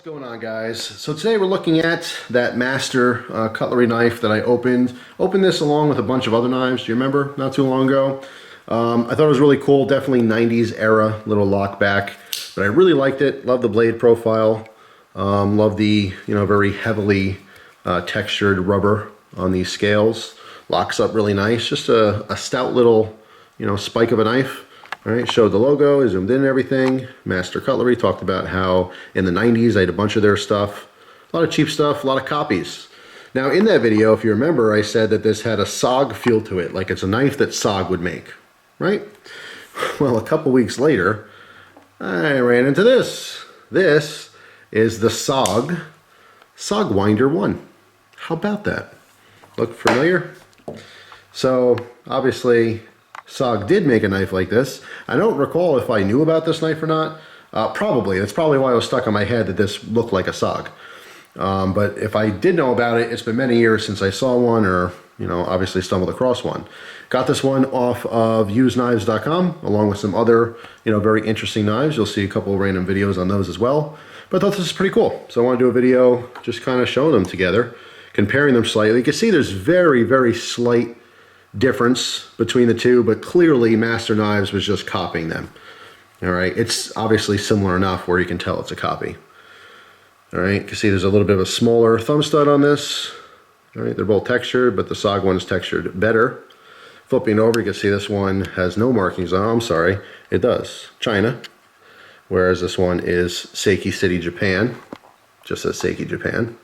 What's going on, guys? So today we're looking at that master cutlery knife that I opened this along with a bunch of other knives. Do you remember? Not too long ago. I thought it was really cool, definitely 90s era little lock back, but I really liked it. Love the blade profile. Love the very heavily textured rubber on these scales. Locks up really nice. Just a stout little spike of a knife. All right, showed the logo, zoomed in and everything. Master Cutlery, talked about how in the 90s I had a bunch of their stuff. A lot of cheap stuff, a lot of copies. Now in that video, if you remember, I said that this had a SOG feel to it, like it's a knife that SOG would make, right? Well, a couple weeks later, I ran into this. This is the SOGwinder 1. How about that? Look familiar? So obviously, SOG did make a knife like this. I don't recall if I knew about this knife or not. Probably. That's probably why it was stuck in my head that this looked like a SOG. But if I did know about it, it's been many years since I saw one or, obviously stumbled across one. Got this one off of usedknives.com along with some other, very interesting knives. You'll see a couple of random videos on those as well. But I thought this is pretty cool. So I want to do a video just kind of showing them together, comparing them slightly. You can see there's very, very slight difference between the two, but clearly Master Knives was just copying them. All right, it's obviously similar enough where you can tell it's a copy. All right, you can see there's a little bit of a smaller thumb stud on this. All right, they're both textured, but the SOG one is textured better. Flipping over, you can see this one has no markings on it. I'm sorry, it does. China, whereas this one is Seiki City, Japan. Just says Seiki, Japan.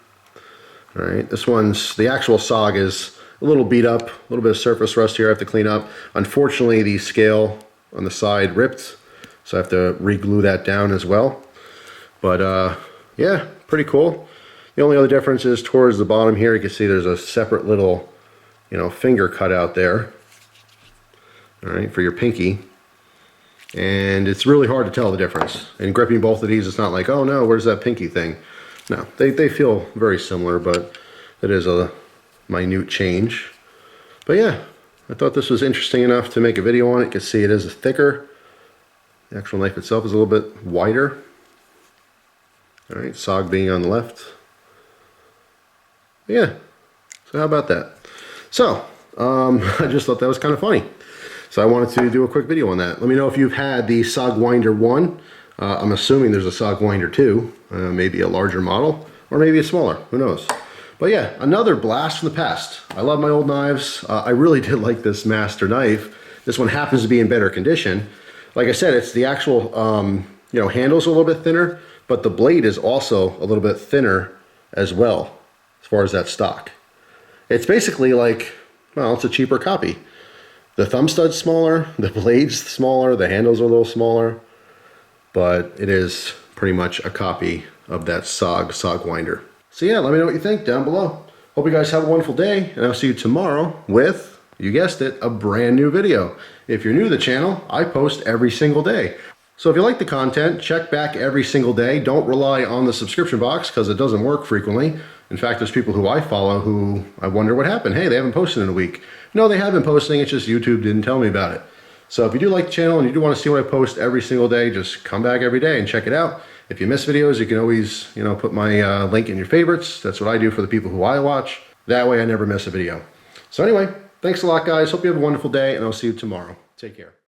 All right, this one's, the actual SOG is a little beat up, a little bit of surface rust here I have to clean up. Unfortunately, the scale on the side ripped, so I have to re-glue that down as well. But yeah, pretty cool. The only other difference is towards the bottom here, you can see there's a separate little, finger cut out there. All right, for your pinky. And it's really hard to tell the difference. In gripping both of these, it's not like, oh no, where's that pinky thing? No, they feel very similar, but it is a minute change. But yeah, I thought this was interesting enough to make a video on it. You can see it is thicker. The actual knife itself is a little bit wider. All right, SOG being on the left. But yeah, so how about that? So I just thought that was kind of funny. So I wanted to do a quick video on that. Let me know if you've had the SOGwinder 1. I'm assuming there's a SOGwinder 2, maybe a larger model, or maybe a smaller, who knows. But yeah, another blast from the past. I love my old knives. I really did like this master knife. This one happens to be in better condition. Like I said, it's the actual, handle's a little bit thinner, but the blade is also a little bit thinner as well, as far as that stock. It's basically like, well, it's a cheaper copy. The thumb stud's smaller, the blade's smaller, the handles are a little smaller, but it is pretty much a copy of that SOGwinder. So yeah, let me know what you think down below. Hope you guys have a wonderful day, and I'll see you tomorrow with, you guessed it, a brand new video. If you're new to the channel, I post every single day. So if you like the content, check back every single day. Don't rely on the subscription box because it doesn't work frequently. In fact, there's people who I follow who I wonder what happened. Hey, they haven't posted in a week. No, they have been posting, it's just YouTube didn't tell me about it. So if you do like the channel and you do want to see what I post every single day, just come back every day and check it out. If you miss videos, you can always, put my link in your favorites. That's what I do for the people who I watch. That way I never miss a video. So anyway, thanks a lot, guys. Hope you have a wonderful day, and I'll see you tomorrow. Take care.